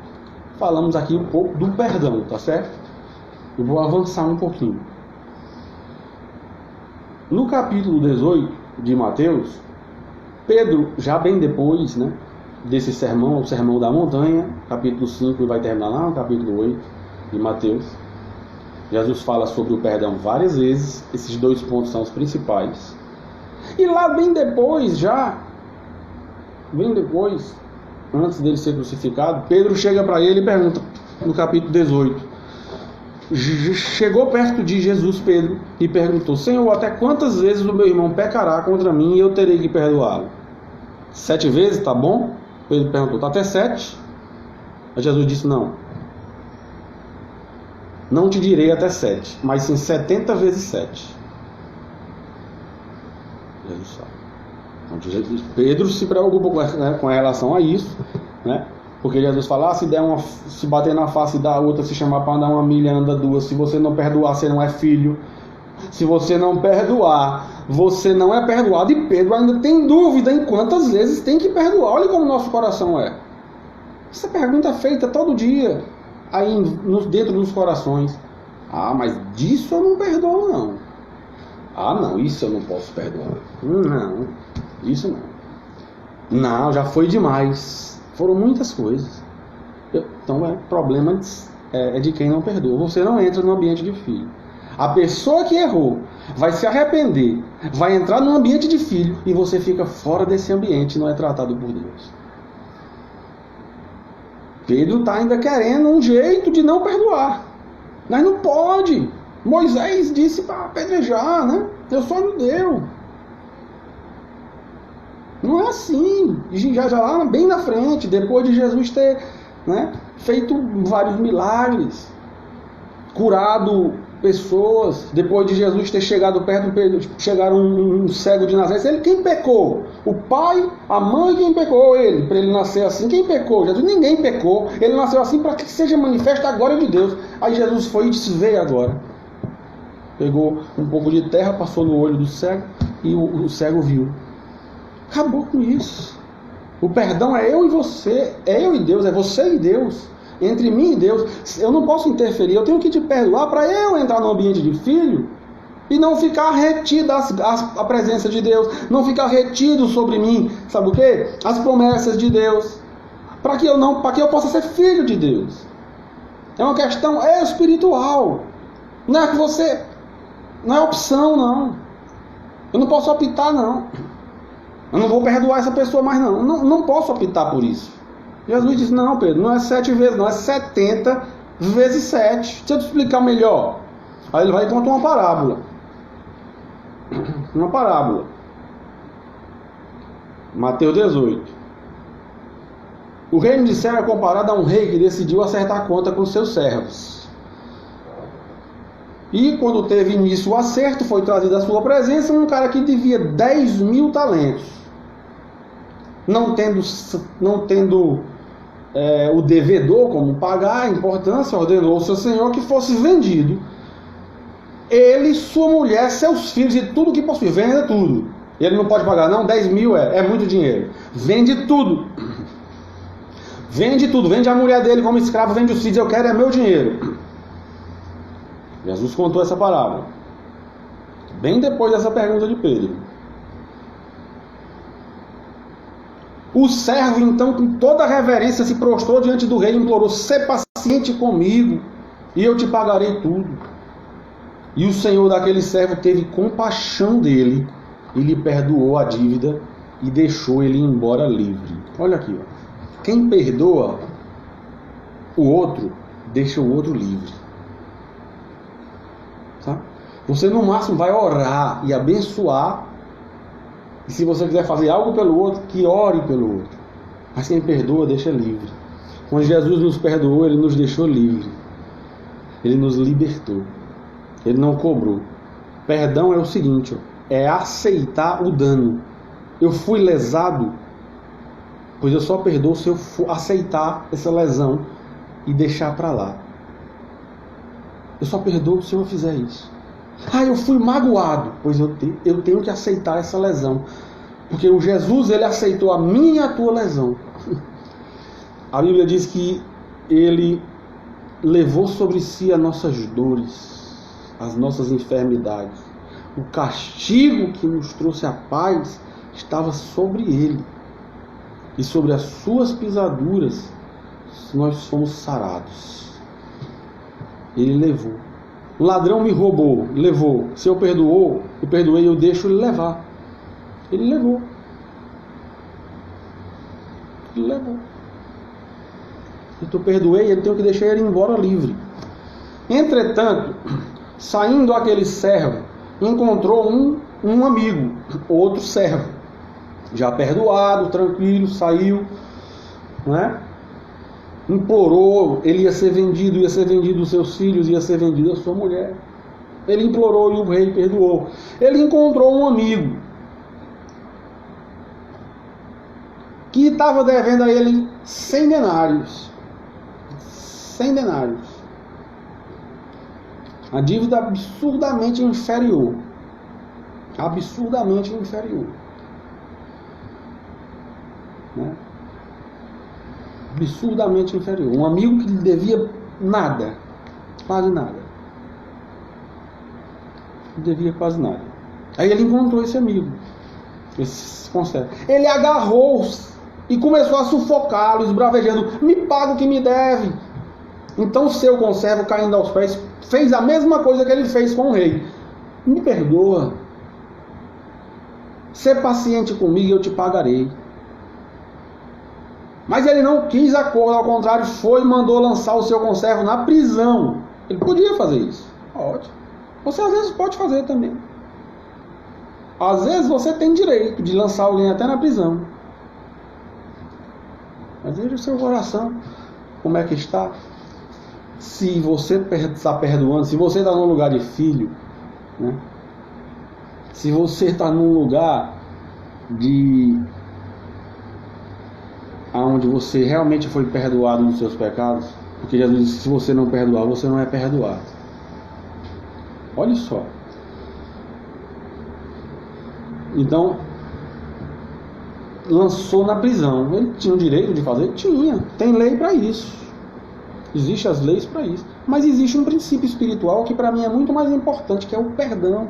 Falamos aqui um pouco do perdão, tá certo? Eu vou avançar um pouquinho. No capítulo 18 de Mateus, Pedro, já bem depois, né, desse sermão, o sermão da montanha, capítulo 5, e vai terminar lá no capítulo 8 de Mateus, Jesus fala sobre o perdão várias vezes. Esses dois pontos são os principais. E lá bem depois, antes dele ser crucificado, Pedro chega para ele e pergunta, no capítulo 18, chegou perto de Jesus, Pedro, e perguntou: Senhor, até quantas vezes o meu irmão pecará contra mim e eu terei que perdoá-lo? 7 vezes, tá bom? Pedro perguntou: tá até 7? Mas Jesus disse: não te direi até 7, mas sim 70 vezes 7. Jesus sabe. Então, Pedro se preocupa com relação a isso, né? Porque Jesus fala: se bater na face da outra, se chamar para andar 1 milha, anda 2. Se você não perdoar, você não é filho. Se você não perdoar, você não é perdoado. E Pedro ainda tem dúvida em quantas vezes tem que perdoar. Olha como o nosso coração é. Essa pergunta é feita todo dia, aí dentro dos corações. Ah, mas disso eu não perdoo, não. Ah, não, isso eu não posso perdoar. Não, isso não. Não, já foi demais. Foram muitas coisas. Então, problema é de quem não perdoa. Você não entra no ambiente de filho. A pessoa que errou vai se arrepender, vai entrar no ambiente de filho e você fica fora desse ambiente e não é tratado por Deus. Pedro está ainda querendo um jeito de não perdoar. Mas não pode. Moisés disse para apedrejar, né? Eu sou judeu. Não é assim. Já lá bem na frente, depois de Jesus ter, né, feito vários milagres, curado pessoas, depois de Jesus ter chegado perto, chegaram um cego de Nazaré. Quem pecou? O pai, a mãe, quem pecou? Ele, para ele nascer assim. Quem pecou? Jesus. Ninguém pecou. Ele nasceu assim para que seja manifesta a glória de Deus. Aí Jesus foi e disse: veio agora. Pegou um pouco de terra, passou no olho do cego e o cego viu. Acabou com isso. O perdão é eu e você, é eu e Deus, é você e Deus, entre mim e Deus. Eu não posso interferir, eu tenho que te perdoar para eu entrar no ambiente de filho e não ficar retido à presença de Deus, não ficar retido sobre mim, sabe o quê? As promessas de Deus, para que eu possa ser filho de Deus. É uma questão espiritual. Não é que você, não é opção, não. Eu não posso optar, não. Eu não vou perdoar essa pessoa mais, não. Não posso optar por isso. Jesus disse: não, Pedro, não é 7 vezes, não, é 70 vezes 7. Deixa eu te explicar melhor. Aí ele vai e conta uma parábola. Uma parábola. Mateus 18. O reino de céu é comparado a um rei que decidiu acertar a conta com seus servos. E quando teve início o acerto, foi trazido à sua presença um cara que devia 10.000 talentos. Não tendo o devedor como pagar, a importância, ordenou ao seu senhor que fosse vendido. Ele, sua mulher, seus filhos e tudo que possui. Venda tudo. Ele não pode pagar, não. 10.000 é muito dinheiro. Vende tudo. Vende tudo. Vende a mulher dele como escravo, vende os filhos. Eu quero meu dinheiro. Jesus contou essa parábola bem depois dessa pergunta de Pedro. O servo, então, com toda a reverência, se prostrou diante do rei e implorou: "Sê paciente comigo e eu te pagarei tudo. E o senhor daquele servo teve compaixão dele e lhe perdoou a dívida e deixou ele ir embora livre. Olha aqui, ó. Quem perdoa o outro, deixa o outro livre. Tá? Você no máximo vai orar e abençoar. E se você quiser fazer algo pelo outro, que ore pelo outro. Mas quem perdoa, deixa livre. Quando Jesus nos perdoou, Ele nos deixou livre. Ele nos libertou. Ele não cobrou. Perdão é o seguinte, ó, é aceitar o dano. Eu fui lesado, pois eu só perdoo se eu aceitar essa lesão e deixar para lá. Eu só perdoo se eu fizer isso. Eu fui magoado, pois eu tenho que aceitar essa lesão. Porque o Jesus, Ele aceitou a minha e a tua lesão. A Bíblia diz que Ele levou sobre si as nossas dores, as nossas enfermidades. O castigo que nos trouxe a paz estava sobre Ele. E sobre as suas pisaduras nós fomos sarados. Ele levou. O ladrão me roubou, levou. Se eu perdoei, eu deixo ele levar. Ele levou. Ele levou. Eu perdoei, ele tem que deixar ele embora livre. Entretanto, saindo aquele servo, encontrou um amigo, outro servo, já perdoado, tranquilo, saiu, né? Implorou, ele ia ser vendido os seus filhos, ia ser vendido a sua mulher. Ele implorou e o rei perdoou. Ele encontrou um amigo que estava devendo a ele 100 denários. 100 denários. A dívida absurdamente inferior. Absurdamente inferior. Né? Absurdamente inferior. Um amigo que lhe devia nada. Quase nada. Não devia quase nada. Aí ele encontrou esse amigo. Esse conservo. Ele agarrou-os e começou a sufocá-lo, esbravejando: me paga o que me deve. Então o seu conservo, caindo aos pés, fez a mesma coisa que ele fez com o rei: me perdoa. Sê paciente comigo e eu te pagarei. Mas ele não quis acordo, ao contrário, foi e mandou lançar o seu conservo na prisão. Ele podia fazer isso. Ótimo. Você às vezes pode fazer também. Às vezes você tem direito de lançar alguém até na prisão. Mas veja o seu coração, como é que está. Se você está perdoando, se você está num lugar de filho, né? Se você está num lugar onde você realmente foi perdoado dos seus pecados, porque Jesus disse que se você não perdoar, você não é perdoado. Olha só. Então, lançou na prisão. Ele tinha o direito de fazer? Tinha. Tem lei para isso. Existem as leis para isso. Mas existe um princípio espiritual que para mim é muito mais importante, que é o perdão.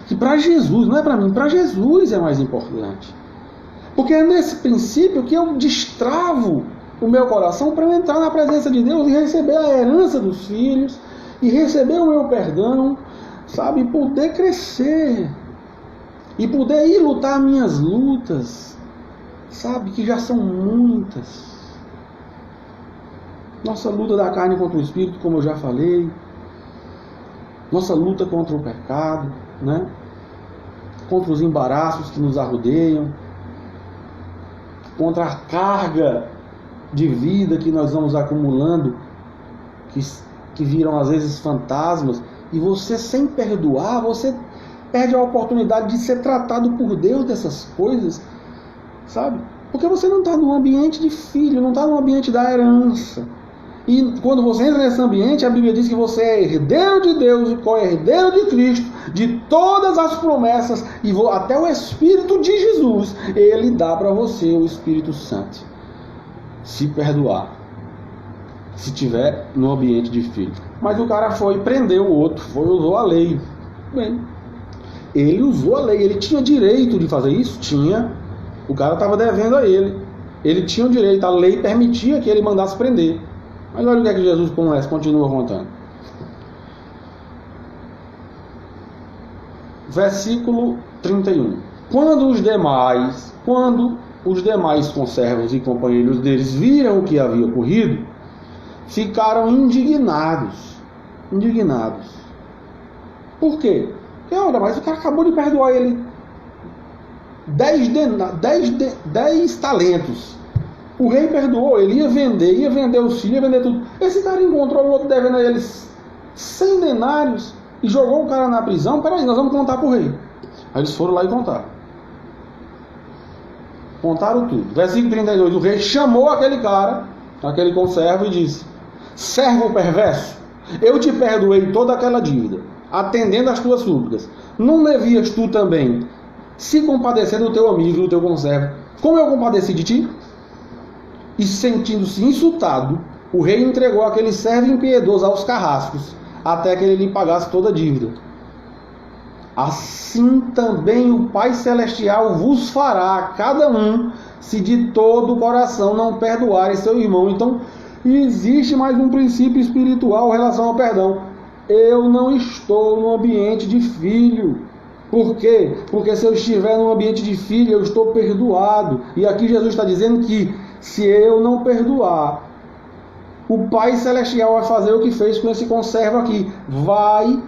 Que para Jesus, não é para mim, para Jesus é mais importante. Porque é nesse princípio que eu destravo o meu coração para eu entrar na presença de Deus e receber a herança dos filhos, e receber o meu perdão, sabe? E poder crescer. E poder ir lutar minhas lutas, sabe? Que já são muitas. Nossa luta da carne contra o espírito, como eu já falei. Nossa luta contra o pecado, né? Contra os embaraços que nos arrodeiam. Contra a carga de vida que nós vamos acumulando, que viram às vezes fantasmas. E você, sem perdoar, você perde a oportunidade de ser tratado por Deus dessas coisas, sabe? Porque você não está num ambiente de filho, não está no ambiente da herança. E quando você entra nesse ambiente, a Bíblia diz que você é herdeiro de Deus e co-herdeiro de Cristo, de todas as promessas, e até o Espírito de Jesus, Ele dá para você o Espírito Santo. Se perdoar, se tiver no ambiente de filho. Mas o cara foi e prendeu o outro, usou a lei. Bem, ele usou a lei, ele tinha direito de fazer isso? Tinha. O cara estava devendo a ele. Ele tinha o direito, a lei permitia que ele mandasse prender. Mas olha o que é que Jesus continua contando. Versículo 31. Quando os demais conservos e companheiros deles viram o que havia ocorrido, ficaram indignados. Por quê? Porque, olha, mas o cara acabou de perdoar ele 10 talentos. O rei perdoou, ele ia vender os filhos, ia vender tudo. Esse cara encontrou o outro devendo a eles 100 denários e jogou o cara na prisão. Peraí, nós vamos contar pro rei. Aí eles foram lá e contaram. Contaram tudo. Versículo 32. O rei chamou aquele cara, aquele conservo, e disse: servo perverso, eu te perdoei toda aquela dívida, atendendo às tuas súplicas. Não devias tu também se compadecer do teu amigo, do teu conservo, como eu compadeci de ti? E sentindo-se insultado, o rei entregou aquele servo impiedoso aos carrascos, até que ele lhe pagasse toda a dívida. Assim também o Pai Celestial vos fará a cada um, se de todo o coração não perdoarem seu irmão. Então, existe mais um princípio espiritual em relação ao perdão. Eu não estou no ambiente de filho. Por quê? Porque se eu estiver no ambiente de filho, eu estou perdoado. E aqui Jesus está dizendo que se eu não perdoar, o Pai Celestial vai fazer o que fez com esse conservo aqui. Vai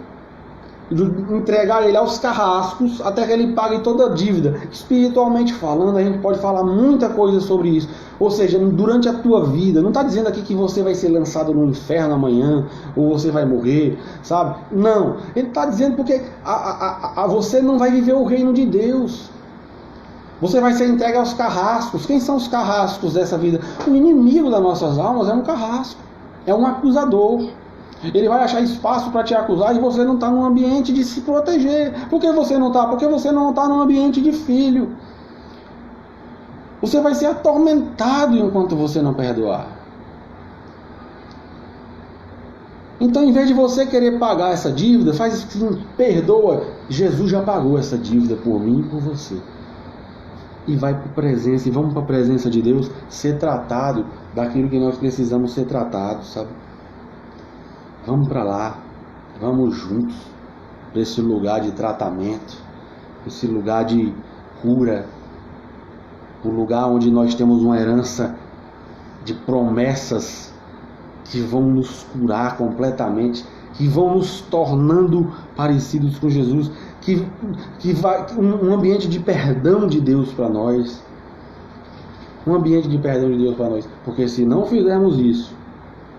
entregar ele aos carrascos até que ele pague toda a dívida. Espiritualmente falando, a gente pode falar muita coisa sobre isso. Ou seja, durante a tua vida, não está dizendo aqui que você vai ser lançado no inferno amanhã, ou você vai morrer, sabe? Não, ele está dizendo porque você não vai viver o reino de Deus. Você vai ser entregue aos carrascos. Quem são os carrascos dessa vida? O inimigo das nossas almas é um carrasco, é um acusador. Ele vai achar espaço para te acusar e você não está num ambiente de se proteger. Por que você não está? Porque você não está num ambiente de filho. Você vai ser atormentado enquanto você não perdoar. Então, em vez de você querer pagar essa dívida, faz assim, perdoa. Jesus já pagou essa dívida por mim e por você. E vai para a presença, e vamos para a presença de Deus ser tratado daquilo que nós precisamos ser tratados, sabe? Vamos para lá, vamos juntos para esse lugar de tratamento, esse lugar de cura, o lugar onde nós temos uma herança de promessas que vão nos curar completamente, que vão nos tornando parecidos com Jesus, que vai um ambiente de perdão de Deus para nós, porque se não fizermos isso,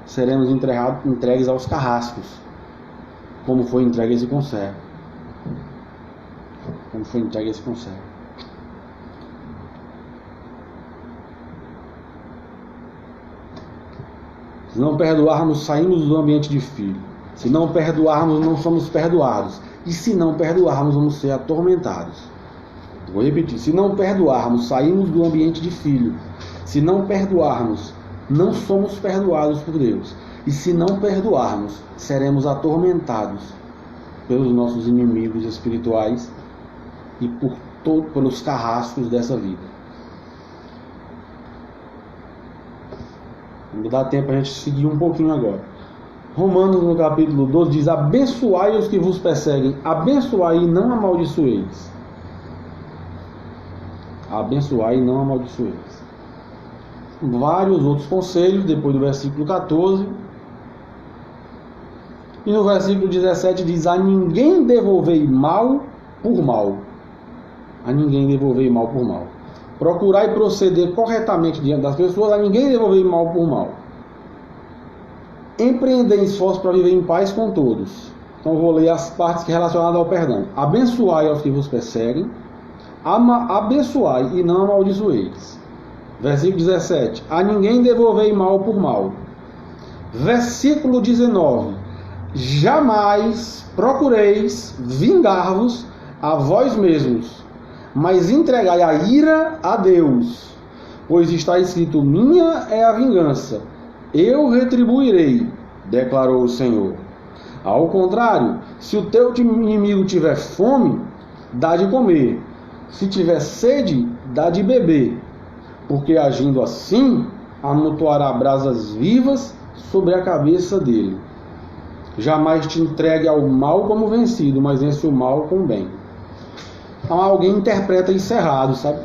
seremos entregues aos carrascos, como foi entregue esse conservo. Se não perdoarmos, saímos do ambiente de filho. Se não perdoarmos, não somos perdoados. E se não perdoarmos, vamos ser atormentados. Vou repetir. Se não perdoarmos, saímos do ambiente de filho. Se não perdoarmos, não somos perdoados por Deus. E se não perdoarmos, seremos atormentados pelos nossos inimigos espirituais e pelos carrascos dessa vida. Não dá tempo para a gente seguir um pouquinho agora. Romanos, no capítulo 12, diz: abençoai os que vos perseguem, abençoai e não amaldiçoeis. Abençoai e não amaldiçoeis. Vários outros conselhos, depois do versículo 14. E no versículo 17 diz: a ninguém devolvei mal por mal. A ninguém devolvei mal por mal. Procurai proceder corretamente diante das pessoas, a ninguém devolvei mal por mal. Empreendei esforço para viver em paz com todos. Então vou ler as partes relacionadas ao perdão. Abençoai aos que vos perseguem, abençoai e não amaldiçoeis. Versículo 17: a ninguém devolvei mal por mal. Versículo 19: jamais procureis vingar-vos a vós mesmos, mas entregai a ira a Deus, pois está escrito: minha é a vingança, eu retribuirei, declarou o Senhor. Ao contrário, se o teu inimigo tiver fome, dá de comer, se tiver sede, dá de beber, porque agindo assim, amontoará brasas vivas sobre a cabeça dele. Jamais te entregue ao mal como vencido, mas vence o mal com o bem. Então alguém interpreta isso errado, sabe?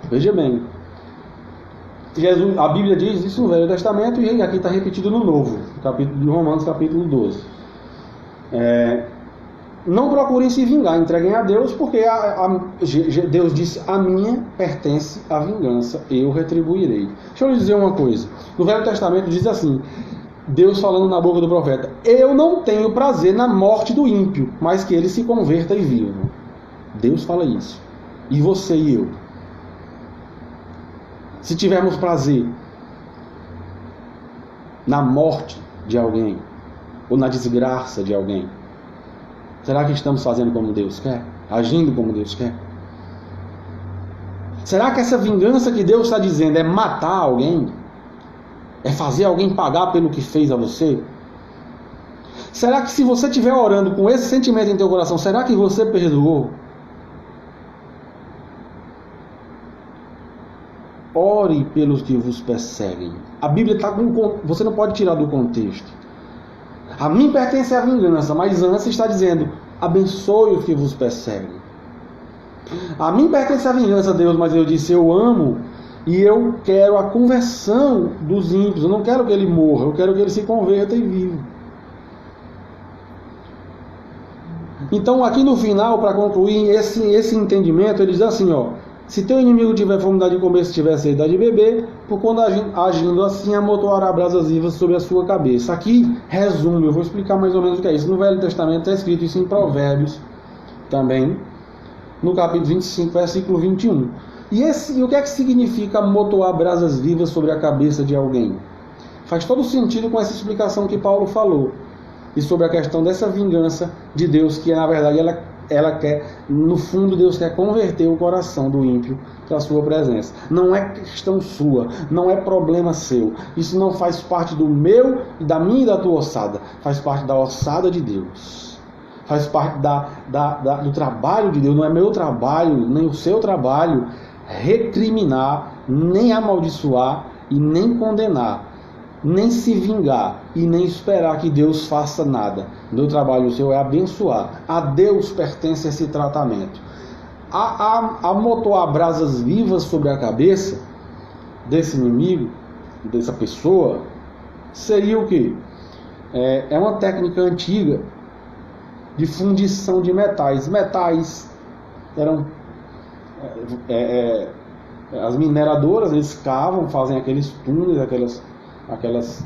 Veja bem, a Bíblia diz isso no Velho Testamento e aqui está repetido no Novo, capítulo de Romanos, capítulo 12. Não procurem se vingar, entreguem a Deus, porque Deus disse: a minha pertence a vingança, eu retribuirei. Deixa eu lhe dizer uma coisa. No Velho Testamento diz assim, Deus falando na boca do profeta: eu não tenho prazer na morte do ímpio, mas que ele se converta e viva. Deus fala isso. E você e eu? Se tivermos prazer na morte de alguém, ou na desgraça de alguém, será que estamos fazendo como Deus quer? Agindo como Deus quer? Será que essa vingança que Deus está dizendo é matar alguém? É fazer alguém pagar pelo que fez a você? Será que se você estiver orando com esse sentimento em teu coração, será que você perdoou? Ore pelos que vos perseguem. A Bíblia está com... Você não pode tirar do contexto. A mim pertence a vingança, mas antes está dizendo: abençoe os que vos perseguem. A mim pertence a vingança, Deus, mas eu disse: eu amo e eu quero a conversão dos ímpios. Eu não quero que ele morra, eu quero que ele se converta e viva. Então aqui no final, para concluir esse entendimento, ele diz assim, ó: se teu inimigo tiver fome, dá de comer; se tiver sede, dá de beber, por quando agindo assim, amontoará brasas vivas sobre a sua cabeça. Aqui, resumo, eu vou explicar mais ou menos o que é isso. No Velho Testamento está escrito isso em Provérbios, também, no capítulo 25, versículo 21. E o que é que significa amontoar brasas vivas sobre a cabeça de alguém? Faz todo sentido com essa explicação que Paulo falou, e sobre a questão dessa vingança de Deus, que na verdade ela quer, no fundo, Deus quer converter o coração do ímpio para a sua presença. Não é questão sua, não é problema seu. Isso não faz parte do meu, da minha e da tua ossada. Faz parte da ossada de Deus. Faz parte do trabalho de Deus. Não é meu trabalho, nem o seu trabalho, recriminar, nem amaldiçoar e nem condenar, nem se vingar e nem esperar que Deus faça nada. Meu trabalho, o seu, é abençoar. A Deus pertence esse tratamento. Amontoar brasas vivas sobre a cabeça desse inimigo, dessa pessoa, seria o quê? É uma técnica antiga de fundição de metais. Metais eram... as mineradoras, eles cavam, fazem aqueles túneis, aquelas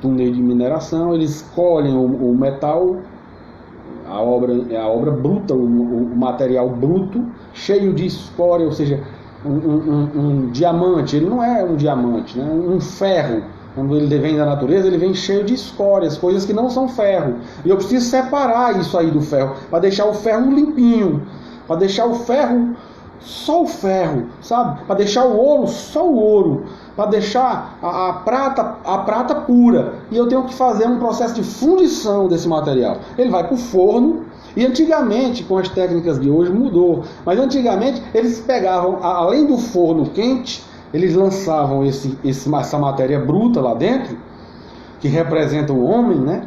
túneis de mineração, eles colhem o metal, a obra bruta, o material bruto, cheio de escória, ou seja, um diamante. Ele não é um diamante, né? Um ferro, quando ele vem da natureza, ele vem cheio de escórias, coisas que não são ferro, e eu preciso separar isso aí do ferro, para deixar o ferro limpinho, para deixar o ferro só o ferro, sabe? Para deixar o ouro só o ouro, para deixar a prata pura. E eu tenho que fazer um processo de fundição desse material. Ele vai para o forno, e antigamente, com as técnicas de hoje, mudou. Mas antigamente eles pegavam, além do forno quente, eles lançavam essa matéria bruta lá dentro, que representa o homem, né?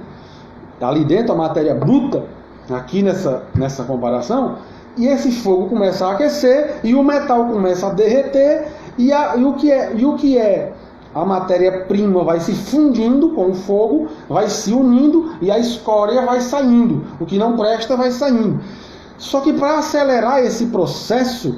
Ali dentro a matéria bruta, aqui nessa comparação. E esse fogo começa a aquecer e o metal começa a derreter e o que é a matéria-prima vai se fundindo com o fogo, vai se unindo e a escória vai saindo. O que não presta vai saindo. Só que para acelerar esse processo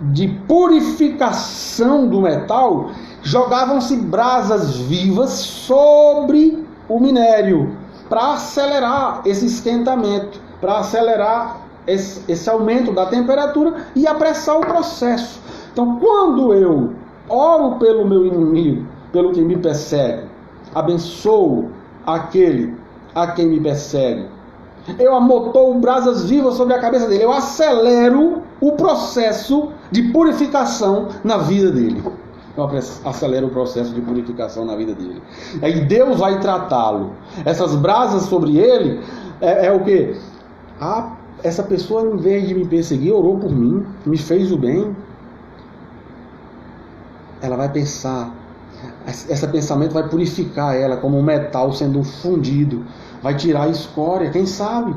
de purificação do metal, jogavam-se brasas vivas sobre o minério para acelerar esse esquentamento, para acelerar esse aumento da temperatura e apressar o processo. Então, quando eu oro pelo meu inimigo, pelo que me persegue, abençoo aquele a quem me persegue, eu amontoo brasas vivas sobre a cabeça dele, eu acelero o processo de purificação na vida dele. Eu acelero o processo de purificação na vida dele. Aí Deus vai tratá-lo. Essas brasas sobre ele é o quê? Essa pessoa, em vez de me perseguir, orou por mim, me fez o bem. Ela vai pensar: Esse pensamento vai purificar ela como um metal sendo fundido. Vai tirar a escória, quem sabe?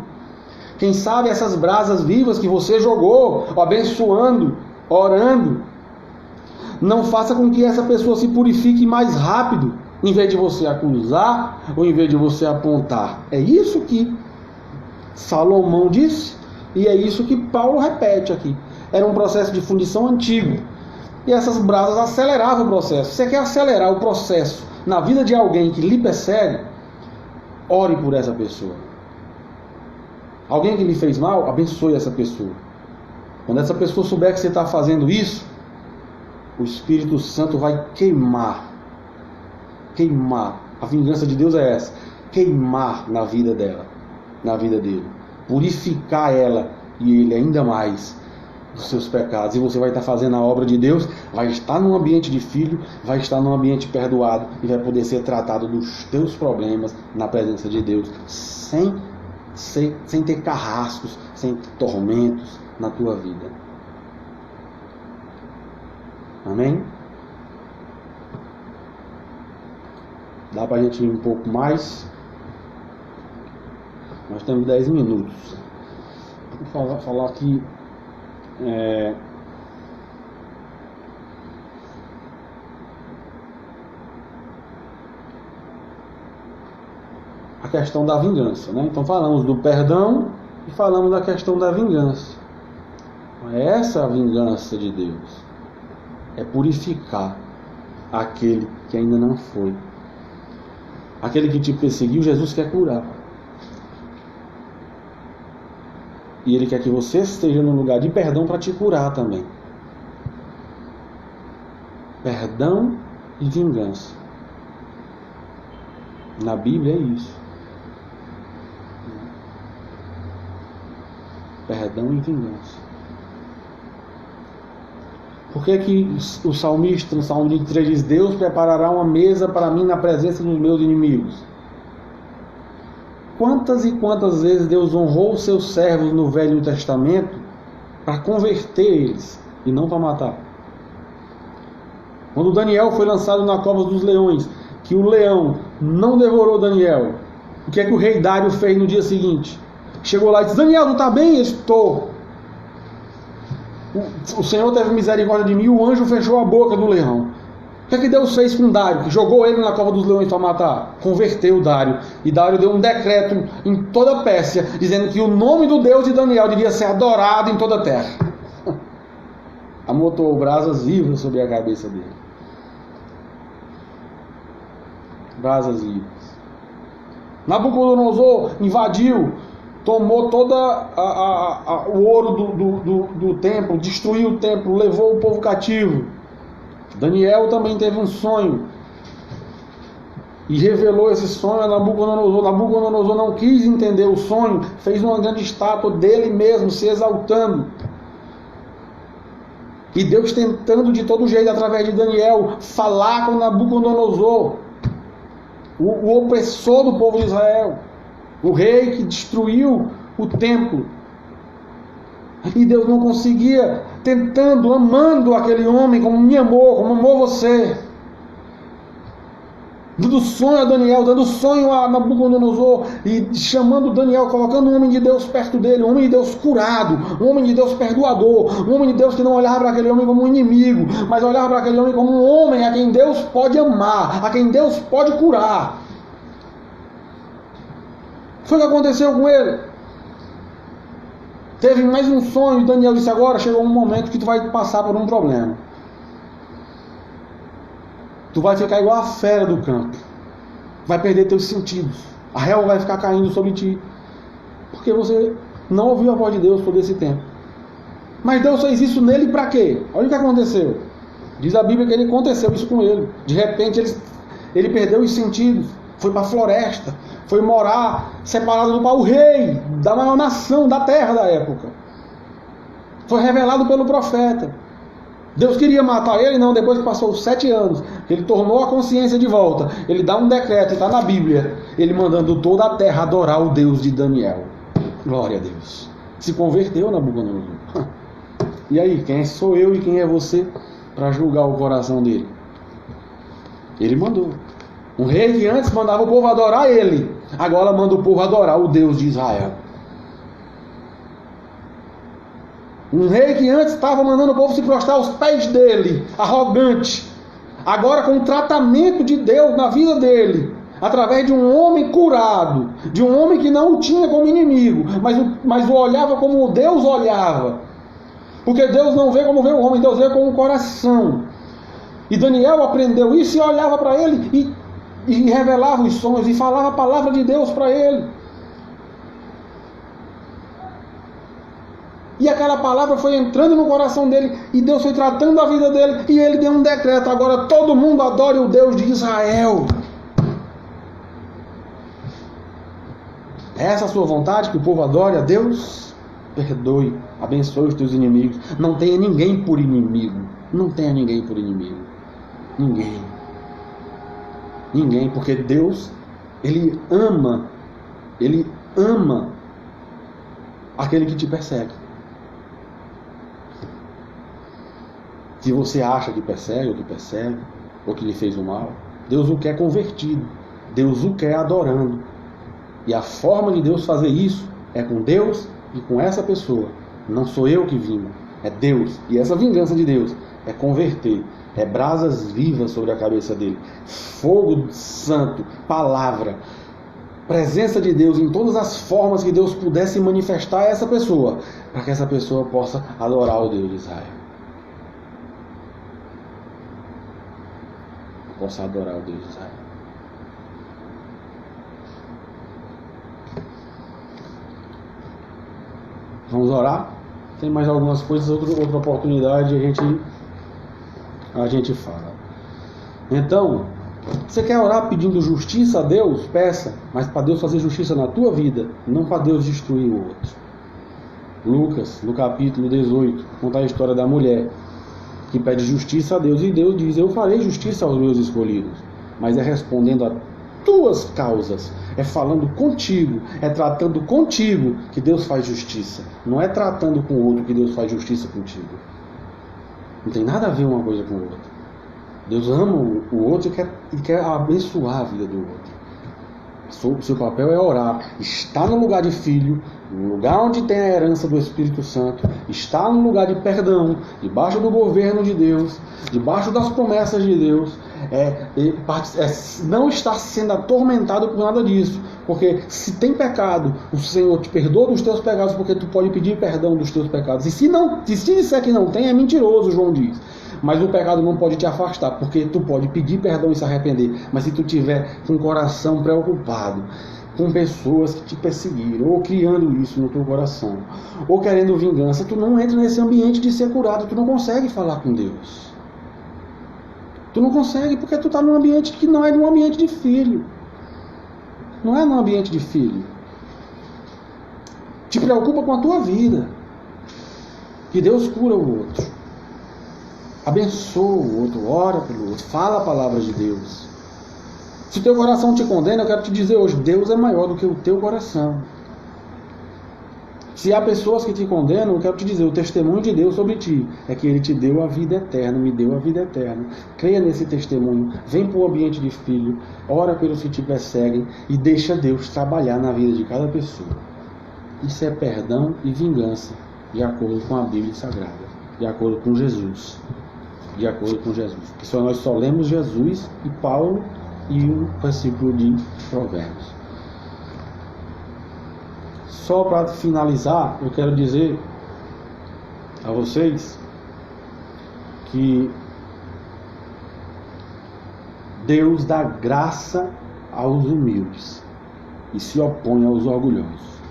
Quem sabe essas brasas vivas que você jogou, abençoando, orando, não faça com que essa pessoa se purifique mais rápido, em vez de você acusar ou em vez de você apontar. É isso que Salomão disse e é isso que Paulo repete aqui. Era um processo de fundição antigo e essas brasas aceleravam o processo. Você quer acelerar o processo na vida de alguém que lhe persegue? Ore por essa pessoa. Alguém que lhe fez mal, abençoe essa pessoa. Quando essa pessoa souber que você está fazendo isso, o Espírito Santo vai queimar. A vingança de Deus é essa. Queimar na vida dela, na vida dele. Purificar ela e ele ainda mais dos seus pecados. E você vai estar fazendo a obra de Deus, vai estar num ambiente de filho, vai estar num ambiente perdoado e vai poder ser tratado dos teus problemas na presença de Deus, sem ter carrascos, sem ter tormentos na tua vida. Amém? Dá pra gente ir um pouco mais? Nós temos 10 minutos. Vou falar aqui a questão da vingança, né? Então falamos do perdão e falamos da questão da vingança. Essa é a vingança de Deus. É purificar aquele que ainda não foi. Aquele que te perseguiu, Jesus quer curar. E Ele quer que você esteja no lugar de perdão para te curar também. Perdão e vingança. Na Bíblia é isso. Perdão e vingança. Por que o salmista, no Salmo 23, diz: Deus preparará uma mesa para mim na presença dos meus inimigos? Quantas e quantas vezes Deus honrou os seus servos no Velho Testamento para converter eles e não para matar? Quando Daniel foi lançado na cova dos leões, que o leão não devorou Daniel, o que é que o rei Dário fez no dia seguinte? Chegou lá e disse: Daniel, não está bem? Estou. O Senhor teve misericórdia de mim, o anjo fechou a boca do leão. O que é que Deus fez com Dário? Que jogou ele na cova dos leões para matar? Converteu Dário. E Dário deu um decreto em toda a Pérsia, dizendo que o nome do Deus de Daniel devia ser adorado em toda a terra. Amontoou brasas vivas sobre a cabeça dele. Brasas vivas. Nabucodonosor invadiu, tomou todo o ouro do templo, destruiu o templo, levou o povo cativo. Daniel também teve um sonho e revelou esse sonho a Nabucodonosor. Nabucodonosor não quis entender o sonho, fez uma grande estátua dele mesmo, se exaltando. E Deus tentando de todo jeito, através de Daniel, falar com Nabucodonosor, o opressor do povo de Israel, o rei que destruiu o templo. E Deus não conseguia, tentando, amando aquele homem como me amou, como amou você. Dando sonho a Daniel, dando sonho a Nabucodonosor, e chamando Daniel, colocando um homem de Deus perto dele, um homem de Deus curado, um homem de Deus perdoador, um homem de Deus que não olhava para aquele homem como um inimigo, mas olhava para aquele homem como um homem a quem Deus pode amar, a quem Deus pode curar. Foi o que aconteceu com ele. Teve mais um sonho e Daniel disse: agora chegou um momento que tu vai passar por um problema. Tu vai ficar igual a fera do campo. Vai perder teus sentidos. A relva vai ficar caindo sobre ti. Porque você não ouviu a voz de Deus todo esse tempo. Mas Deus fez isso nele para quê? Olha o que aconteceu. Diz a Bíblia que aconteceu isso com ele. De repente ele perdeu os sentidos. Foi para a floresta. Foi morar separado do pau, o rei da maior nação da terra da época. Foi revelado pelo profeta. Deus queria matar ele, não, depois que passou 7 anos, ele tornou a consciência de volta. Ele dá um decreto, está na Bíblia, ele mandando toda a terra adorar o Deus de Daniel. Glória a Deus. Se converteu, Nabucodonosor. E aí, quem sou eu e quem é você para julgar o coração dele? Ele mandou. Um rei que antes mandava o povo adorar ele, agora manda o povo adorar o Deus de Israel. Um rei que antes estava mandando o povo se prostrar aos pés dele, arrogante, agora com o tratamento de Deus na vida dele, através de um homem curado, de um homem que não o tinha como inimigo, mas o olhava como Deus olhava. Porque Deus não vê como vê o homem, Deus vê com o coração. E Daniel aprendeu isso e olhava para ele e revelava os sonhos e falava a palavra de Deus para ele. E aquela palavra foi entrando no coração dele e Deus foi tratando a vida dele e ele deu um decreto: agora todo mundo adore o Deus de Israel. Essa é a sua vontade, que o povo adore a Deus? Perdoe, abençoe os teus inimigos. Não tenha ninguém por inimigo. Não tenha ninguém por inimigo. Ninguém. Ninguém, porque Deus, Ele ama aquele que te persegue. Se você acha que persegue, ou que lhe fez o mal, Deus o quer convertido. Deus o quer adorando. E a forma de Deus fazer isso é com Deus e com essa pessoa. Não sou eu que vingo, é Deus. E essa vingança de Deus é converter, é brasas vivas sobre a cabeça dele, fogo santo, palavra, presença de Deus em todas as formas que Deus pudesse manifestar a essa pessoa, para que essa pessoa possa adorar o Deus de Israel. Possa adorar o Deus de Israel. Vamos orar? Tem mais algumas coisas, outra oportunidade a gente fala. Então, você quer orar pedindo justiça a Deus? Peça, mas para Deus fazer justiça na tua vida, não para Deus destruir o outro. Lucas, no capítulo 18, conta a história da mulher que pede justiça a Deus, e Deus diz: eu farei justiça aos meus escolhidos. Mas é respondendo a tuas causas, é falando contigo, é tratando contigo que Deus faz justiça. Não é tratando com o outro que Deus faz justiça contigo. Não tem nada a ver uma coisa com a outra. Deus ama o outro e quer abençoar a vida do outro. O seu papel é orar, estar no lugar de filho, no lugar onde tem a herança do Espírito Santo, estar no lugar de perdão, debaixo do governo de Deus, debaixo das promessas de Deus, não estar sendo atormentado por nada disso, porque se tem pecado, o Senhor te perdoa dos teus pecados, porque tu pode pedir perdão dos teus pecados, e se disser que não tem, é mentiroso, João diz. Mas o pecado não pode te afastar, porque tu pode pedir perdão e se arrepender. Mas se tu tiver com o coração preocupado com pessoas que te perseguiram, ou criando isso no teu coração, ou querendo vingança, tu não entra nesse ambiente de ser curado. Tu não consegue falar com Deus. Tu não consegue, porque tu está num ambiente que não é num ambiente de filho. Não é num ambiente de filho. Te preocupa com a tua vida. Que Deus cura o outro. Abençoa o outro, ora pelo outro, fala a palavra de Deus. Se o teu coração te condena, eu quero te dizer hoje, Deus é maior do que o teu coração. Se há pessoas que te condenam, eu quero te dizer, o testemunho de Deus sobre ti é que Ele te deu a vida eterna, me deu a vida eterna. Creia nesse testemunho, vem para o ambiente de filho, ora pelos que te perseguem e deixa Deus trabalhar na vida de cada pessoa. Isso é perdão e vingança, de acordo com a Bíblia Sagrada, de acordo com Jesus. De acordo com Jesus. Porque nós só lemos Jesus e Paulo e o versículo de Provérbios. Só para finalizar, eu quero dizer a vocês que Deus dá graça aos humildes e se opõe aos orgulhosos.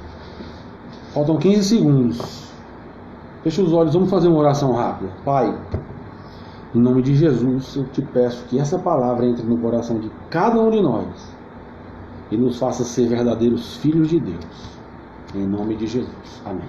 Faltam 15 segundos. Fecha os olhos, vamos fazer uma oração rápida. Pai, em nome de Jesus, eu te peço que essa palavra entre no coração de cada um de nós e nos faça ser verdadeiros filhos de Deus. Em nome de Jesus. Amém.